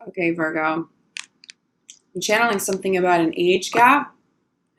Okay, Virgo. I'm channeling something about an age gap.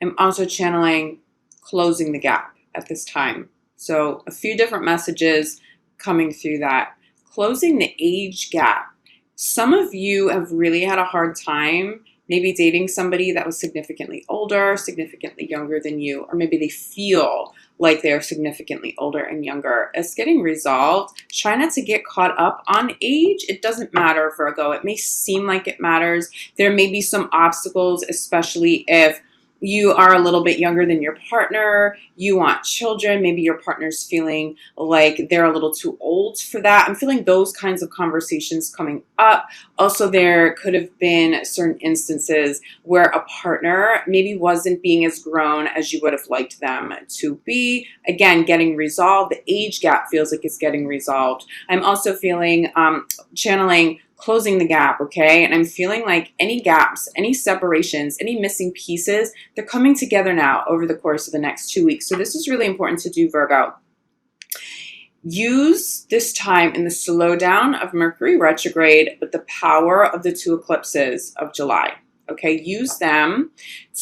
I'm also channeling closing the gap at this time. So a few different messages coming through that. Closing the age gap. Some of you have really had a hard time maybe dating somebody that was significantly older, significantly younger than you, or maybe they feel like they're significantly older and younger. It's getting resolved. Try not to get caught up on age. It doesn't matter, Virgo. It may seem like it matters. There may be some obstacles, especially if you are a little bit younger than your partner, you want children, maybe your partner's feeling like they're a little too old for that. I'm feeling those kinds of conversations coming up. Also, there could have been certain instances where a partner maybe wasn't being as grown as you would have liked them to be. Again, getting resolved. The age gap feels like it's getting resolved. I'm also feeling channeling closing the gap, okay? And I'm feeling like any gaps, any separations, any missing pieces, they're coming together now over the course of the next 2 weeks. So this is really important to do, Virgo. Use this time in the slowdown of Mercury retrograde with the power of the 2 eclipses of July, okay? Use them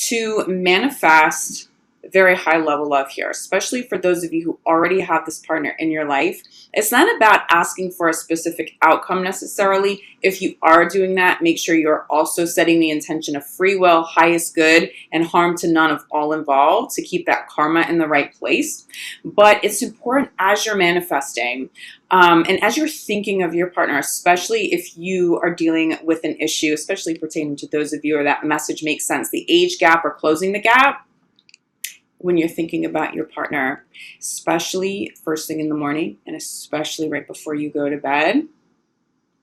to manifest very high level love here, especially for those of you who already have this partner in your life. It's not about asking for a specific outcome necessarily. If you are doing that, make sure you're also setting the intention of free will, highest good, and harm to none of all involved to keep that karma in the right place. But it's important as you're manifesting and as you're thinking of your partner, especially if you are dealing with an issue, especially pertaining to those of you where that message makes sense, the age gap or closing the gap. When you're thinking about your partner, especially first thing in the morning and especially right before you go to bed,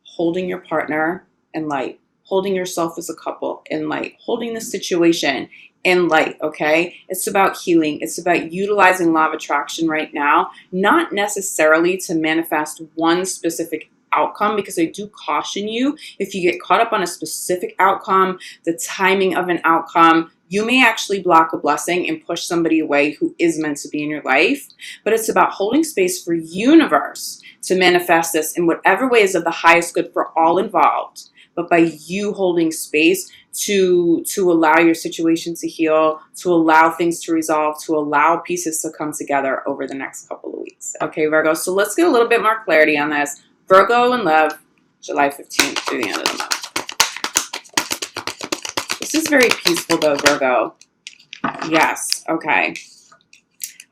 holding your partner in light, holding yourself as a couple in light, holding the situation in light, okay? It's about healing. It's about utilizing law of attraction right now, not necessarily to manifest one specific outcome, because I do caution you, if you get caught up on a specific outcome, the timing of an outcome, you may actually block a blessing and push somebody away who is meant to be in your life. But it's about holding space for universe to manifest this in whatever way is of the highest good for all involved. But by you holding space to allow your situation to heal, to allow things to resolve, to allow pieces to come together over the next couple of weeks. Okay, Virgo, so let's get a little bit more clarity on this. Virgo in love, July 15th through the end of the month. This is very peaceful though, Virgo. Yes, okay.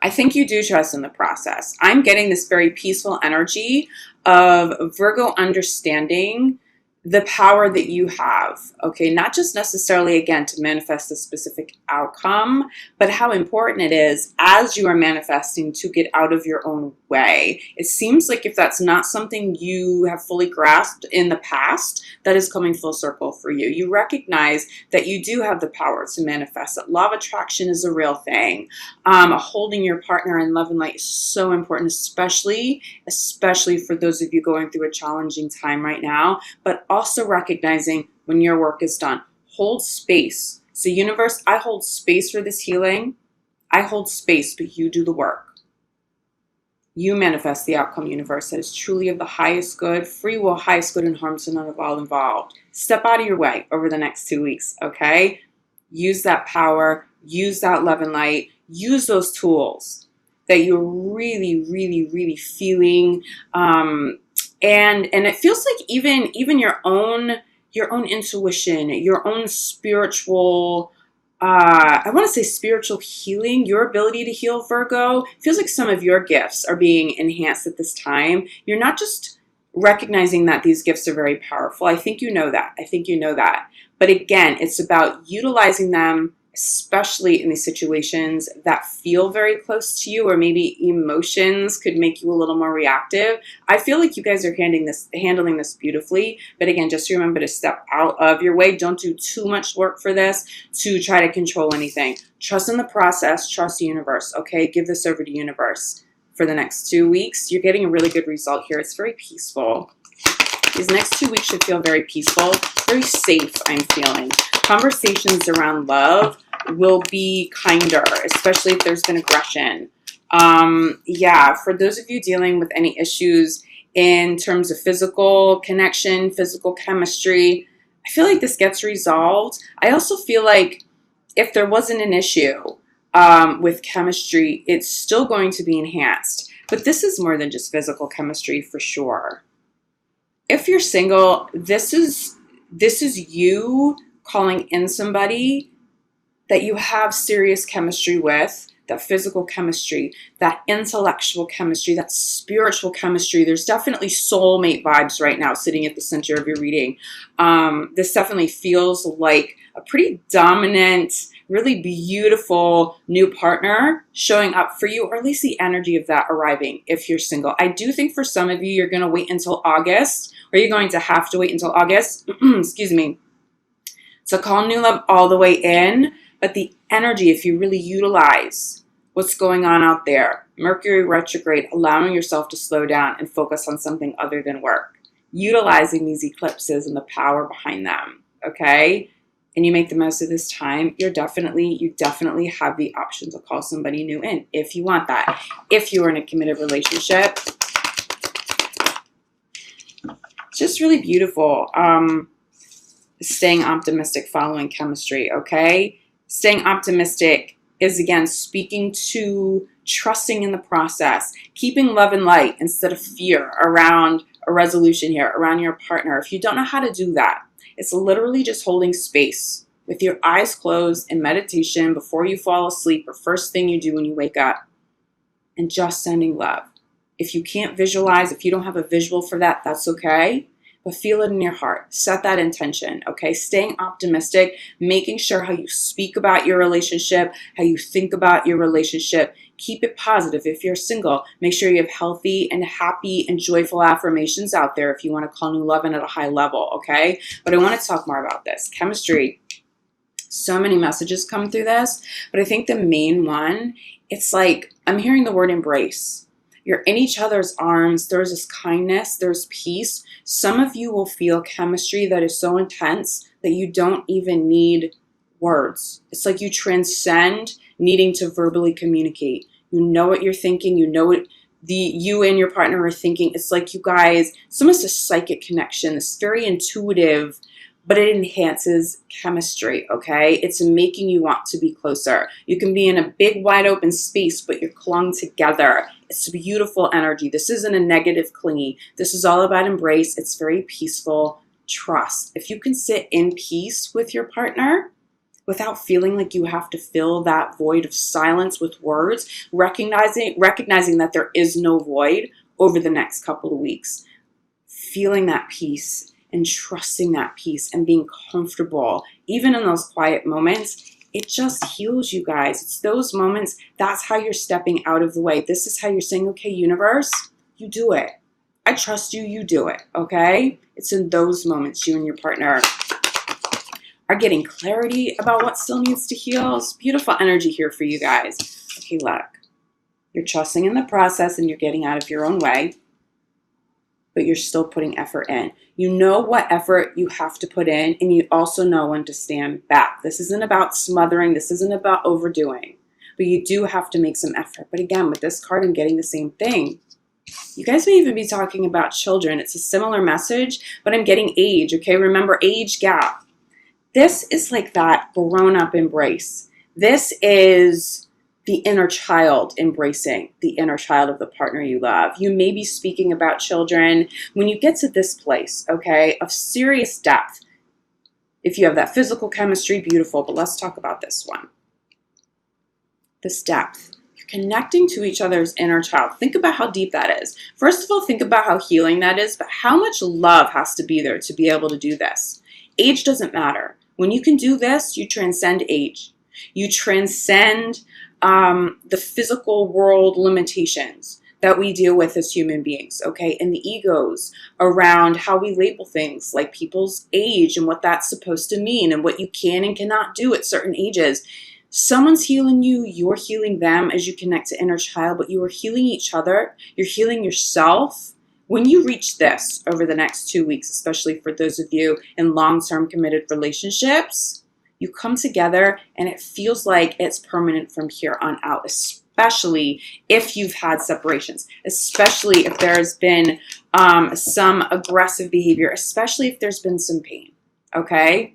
I think you do trust in the process. I'm getting this very peaceful energy of Virgo understanding the power that you have, okay? Not just necessarily, again, to manifest a specific outcome, but how important it is as you are manifesting to get out of your own way. It seems like if that's not something you have fully grasped in the past, that is coming full circle for you. You recognize that you do have the power to manifest, that law of attraction is a real thing. Holding your partner in love and light is so important, especially for those of you going through a challenging time right now, but also recognizing when your work is done. Hold space. So universe, I hold space for this healing. I hold space, but you do the work. You manifest the outcome, universe, that is truly of the highest good, free will, highest good, and harm to none of all involved. Step out of your way over the next 2 weeks, okay? Use that power, use that love and light, use those tools that you're really, really, really feeling, and it feels like even your own intuition, your own spiritual, I want to say spiritual healing, your ability to heal, Virgo, feels like some of your gifts are being enhanced at this time. You're not just recognizing that these gifts are very powerful. I think you know that. But again, it's about utilizing them, especially in these situations that feel very close to you, or maybe emotions could make you a little more reactive. I feel like you guys are handling this beautifully. But again, just remember to step out of your way. Don't do too much work for this to try to control anything. Trust in the process. Trust the universe, okay? Give this over to universe for the next 2 weeks. You're getting a really good result here. It's very peaceful. These next 2 weeks should feel very peaceful, very safe, I'm feeling. Conversations around love will be kinder, especially if there's been aggression. Yeah, for those of you dealing with any issues in terms of physical connection, physical chemistry, I feel like this gets resolved. I also feel like if there wasn't an issue with chemistry, it's still going to be enhanced. But this is more than just physical chemistry for sure. If you're single, this is you calling in somebody that you have serious chemistry with, that physical chemistry, that intellectual chemistry, that spiritual chemistry. There's definitely soulmate vibes right now sitting at the center of your reading. This definitely feels like a pretty dominant, really beautiful new partner showing up for you, or at least the energy of that arriving if you're single. I do think for some of you, you're going to wait until August, or you're going to have to wait until August, excuse me, to call new love all the way in. But the energy, if you really utilize what's going on out there, Mercury retrograde, allowing yourself to slow down and focus on something other than work, utilizing these eclipses and the power behind them, okay? And you make the most of this time, you definitely have the option to call somebody new in if you want that. If you are in a committed relationship, it's just really beautiful. Staying optimistic, following chemistry, okay? Staying optimistic is, again, speaking to trusting in the process, keeping love and light instead of fear around a resolution here, around your partner. If you don't know how to do that, it's literally just holding space with your eyes closed in meditation before you fall asleep, or first thing you do when you wake up, and just sending love. If you can't visualize, if you don't have a visual for that, that's okay. But feel it in your heart. Set that intention, okay? Staying optimistic, making sure how you speak about your relationship, how you think about your relationship. Keep it positive. If you're single, make sure you have healthy and happy and joyful affirmations out there if you want to call new love in at a high level, okay? But I want to talk more about this. Chemistry. So many messages come through this, but I think the main one, it's like I'm hearing the word embrace. You're in each other's arms. There's this kindness. There's peace. Some of you will feel chemistry that is so intense that you don't even need words. It's like you transcend needing to verbally communicate. You know what you're thinking. You know what you and your partner are thinking. It's like you guys, it's almost a psychic connection. It's very intuitive, but it enhances chemistry, okay? It's making you want to be closer. You can be in a big, wide open space, but you're clung together. It's beautiful energy. This isn't a negative clingy. This is all about embrace. It's very peaceful trust. If you can sit in peace with your partner without feeling like you have to fill that void of silence with words, recognizing that there is no void over the next couple of weeks, feeling that peace and trusting that peace and being comfortable, even in those quiet moments, it just heals you guys. It's those moments, that's how you're stepping out of the way. This is how you're saying, okay, universe, you do it. I trust you, you do it, okay? It's in those moments you and your partner are getting clarity about what still needs to heal. It's beautiful energy here for you guys. Okay, look, you're trusting in the process and you're getting out of your own way, but you're still putting effort in. You know what effort you have to put in, and you also know when to stand back. This isn't about smothering. This isn't about overdoing, but you do have to make some effort. But again, with this card, I'm getting the same thing. You guys may even be talking about children. It's a similar message, but I'm getting age, okay? Remember, age gap. This is like that grown-up embrace. This is the inner child embracing the inner child of the partner you love. You may be speaking about children. When you get to this place, okay, of serious depth, if you have that physical chemistry, beautiful, but let's talk about this one. This depth. You're connecting to each other's inner child. Think about how deep that is. First of all, think about how healing that is, but how much love has to be there to be able to do this. Age doesn't matter. When you can do this, you transcend age. You transcend the physical world limitations that we deal with as human beings, okay? And the egos around how we label things like people's age and what that's supposed to mean and what you can and cannot do at certain ages. Someone's healing you, you're healing them as you connect to inner child, but you are healing each other, you're healing yourself. When you reach this over the next 2 weeks, especially for those of you in long-term committed relationships, you come together and it feels like it's permanent from here on out, especially if you've had separations, especially if there's been some aggressive behavior, especially if there's been some pain, okay?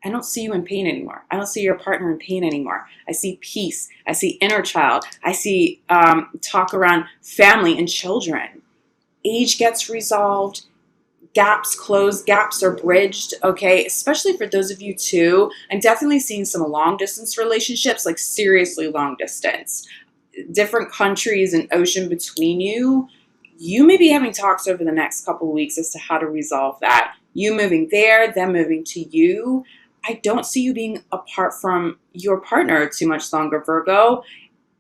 I don't see you in pain anymore. I don't see your partner in pain anymore. I see peace. I see inner child. I see talk around family and children. Age gets resolved. Gaps close, gaps are bridged, okay? Especially for those of you too. I'm definitely seeing some long distance relationships, like seriously long distance. Different countries and ocean between you. You may be having talks over the next couple of weeks as to how to resolve that. You moving there, them moving to you. I don't see you being apart from your partner too much longer, Virgo.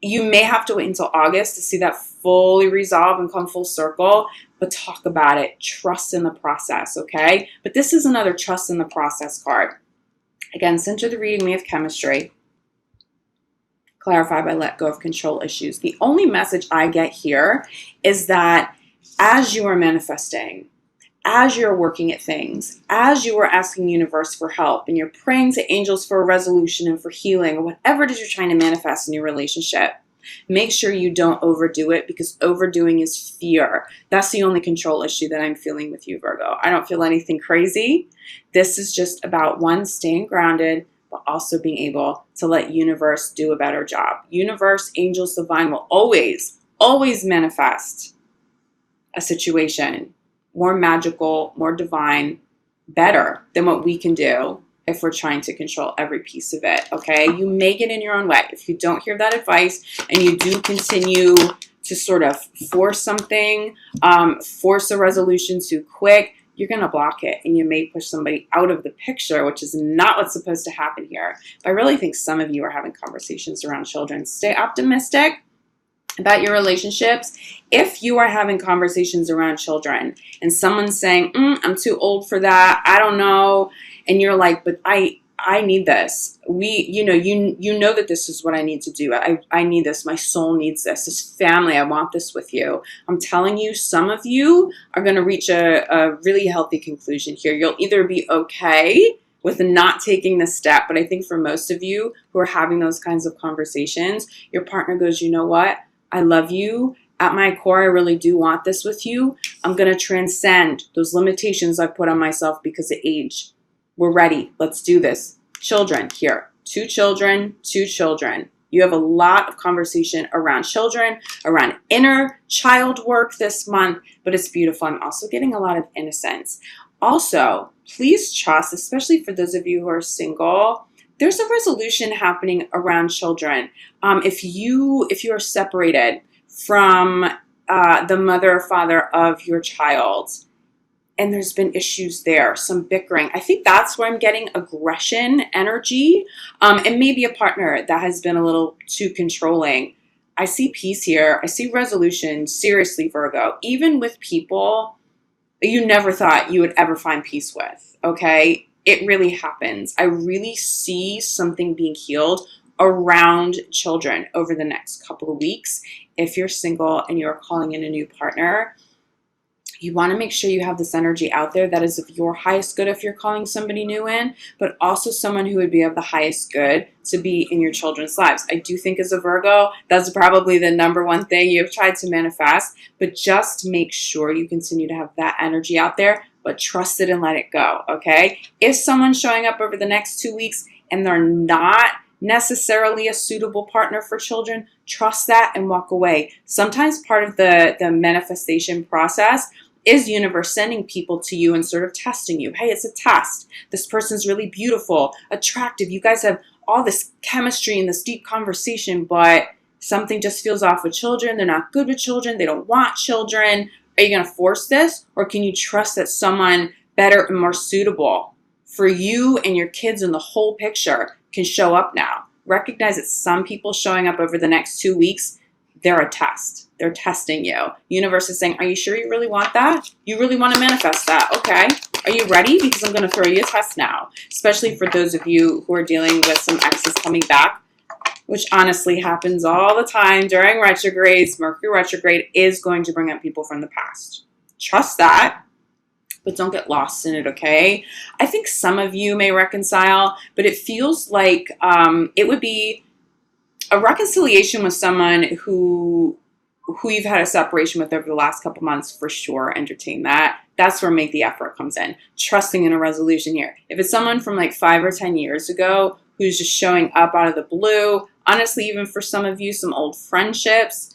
You may have to wait until August to see that fully resolve and come full circle, but talk about it. Trust in the process, okay? But this is another trust in the process card. Again, center the reading, we have chemistry. Clarify by let go of control issues. The only message I get here is that as you are manifesting, as you're working at things, as you are asking the universe for help and you're praying to angels for a resolution and for healing or whatever it is you're trying to manifest in your relationship, make sure you don't overdo it, because overdoing is fear. That's the only control issue that I'm feeling with you, Virgo. I don't feel anything crazy. This is just about, one, staying grounded, but also being able to let universe do a better job. Universe, angels, divine will always, always manifest a situation more magical, more divine, better than what we can do if we're trying to control every piece of it, okay? You may get in your own way. If you don't hear that advice and you do continue to sort of force something, force a resolution too quick, you're going to block it and you may push somebody out of the picture, which is not what's supposed to happen here. But I really think some of you are having conversations around children. Stay optimistic about your relationships. If you are having conversations around children and someone's saying, I'm too old for that, I don't know, and you're like, but I need this. You know that this is what I need to do. I need this. My soul needs this family. I want this with you. I'm telling you, some of you are going to reach a really healthy conclusion here. You'll either be okay with not taking the step, but I think for most of you who are having those kinds of conversations, your partner goes, you know what? I love you. At my core, I really do want this with you. I'm going to transcend those limitations I put on myself because of age. We're ready. Let's do this. Children here. Two children. You have a lot of conversation around children, around inner child work this month, but it's beautiful. I'm also getting a lot of innocence. Also, please trust, especially for those of you who are single, there's a resolution happening around children. If you are separated from the mother or father of your child, and there's been issues there, some bickering, I think that's where I'm getting aggression energy, and maybe a partner that has been a little too controlling. I see peace here. I see resolution. Seriously, Virgo, even with people you never thought you would ever find peace with, okay? It really happens. I really see something being healed around children over the next couple of weeks. If you're single and you're calling in a new partner, you want to make sure you have this energy out there that is of your highest good if you're calling somebody new in, but also someone who would be of the highest good to be in your children's lives. I do think as a Virgo, that's probably the number one thing you've tried to manifest, but just make sure you continue to have that energy out there, but trust it and let it go, okay? If someone's showing up over the next 2 weeks and they're not necessarily a suitable partner for children, trust that and walk away. Sometimes part of the manifestation process is universe sending people to you and sort of testing you. Hey, it's a test. This person's really beautiful, attractive. You guys have all this chemistry and this deep conversation, but something just feels off with children. They're not good with children. They don't want children. Are you going to force this? Or can you trust that someone better and more suitable for you and your kids and the whole picture can show up now? Recognize that some people showing up over the next 2 weeks, they're a test. They're testing you. Universe is saying, are you sure you really want that? You really want to manifest that? Okay. Are you ready? Because I'm going to throw you a test now, especially for those of you who are dealing with some exes coming back, which honestly happens all the time during retrogrades. Mercury retrograde is going to bring up people from the past. Trust that, but don't get lost in it, okay? I think some of you may reconcile, but it feels like it would be a reconciliation with someone who who you've had a separation with over the last couple months, for sure, entertain that. That's where make the effort comes in. Trusting in a resolution here. If it's someone from like 5 or 10 years ago who's just showing up out of the blue, honestly, even for some of you, some old friendships,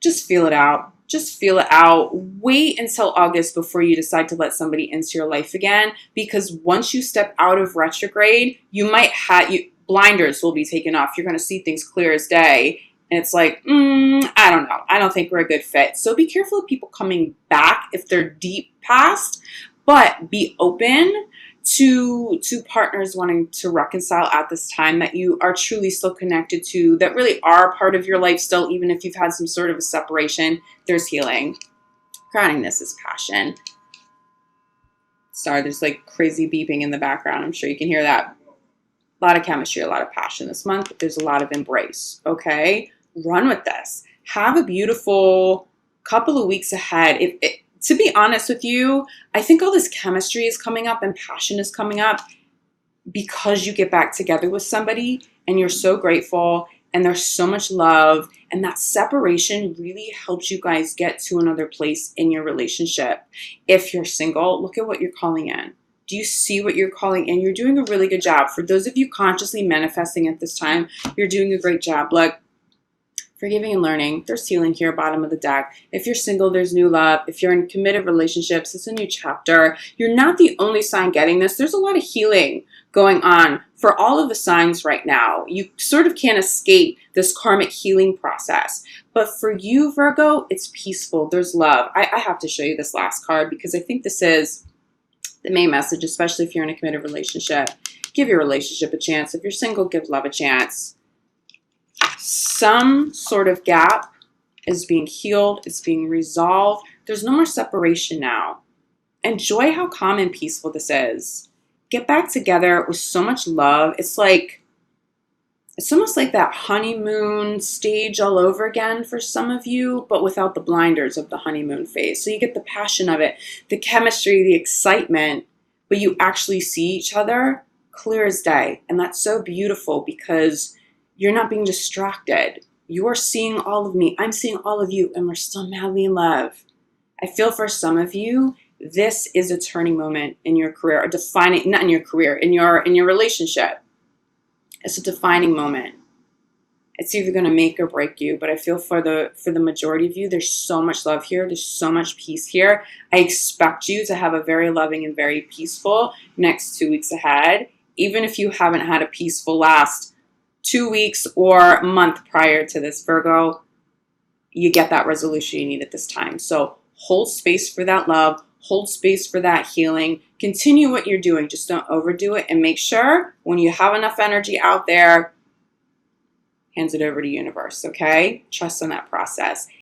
just feel it out. Just feel it out. Wait until August before you decide to let somebody into your life again, because once you step out of retrograde, you might have blinders will be taken off. You're going to see things clear as day. And it's like, I don't know. I don't think we're a good fit. So be careful of people coming back if they're deep past, but be open to partners wanting to reconcile at this time that you are truly still connected to, that really are part of your life still, even if you've had some sort of a separation. There's healing. Crowning this is passion. Sorry, there's like crazy beeping in the background. I'm sure you can hear that. A lot of chemistry, a lot of passion this month, but there's a lot of embrace, okay? Run with this. Have a beautiful couple of weeks ahead. To be honest with you, I think all this chemistry is coming up and passion is coming up because you get back together with somebody and you're so grateful and there's so much love, and that separation really helps you guys get to another place in your relationship. If you're single, look at what you're calling in. Do you see what you're calling in? You're doing a really good job. For those of you consciously manifesting at this time, you're doing a great job. Look, forgiving and learning, there's healing here, bottom of the deck. If you're single, there's new love. If you're in committed relationships, it's a new chapter. You're not the only sign getting this. There's a lot of healing going on for all of the signs right now. You sort of can't escape this karmic healing process. But for you, Virgo, it's peaceful. There's love. I have to show you this last card because I think this is the main message, especially if you're in a committed relationship. Give your relationship a chance. If you're single, give love a chance. Some sort of gap is being healed. It's being resolved. There's no more separation now. Enjoy how calm and peaceful this is. Get back together with so much love. It's almost like that honeymoon stage all over again for some of you, but without the blinders of the honeymoon phase. So you get the passion of it, the chemistry, the excitement, but you actually see each other clear as day. And that's so beautiful because you're not being distracted. You're seeing all of me. I'm seeing all of you, and we're still madly in love. I feel for some of you, this is a turning moment in your career, not in your career, in your relationship. It's a defining moment. It's either going to make or break you, but I feel for the majority of you, there's so much love here. There's so much peace here. I expect you to have a very loving and very peaceful next 2 weeks ahead, even if you haven't had a peaceful last 2 weeks or month prior to this, Virgo. You get that resolution you need at this time. So hold space for that love. Hold space for that healing. Continue what you're doing. Just don't overdo it. And make sure when you have enough energy out there, hands it over to universe, okay? Trust in that process.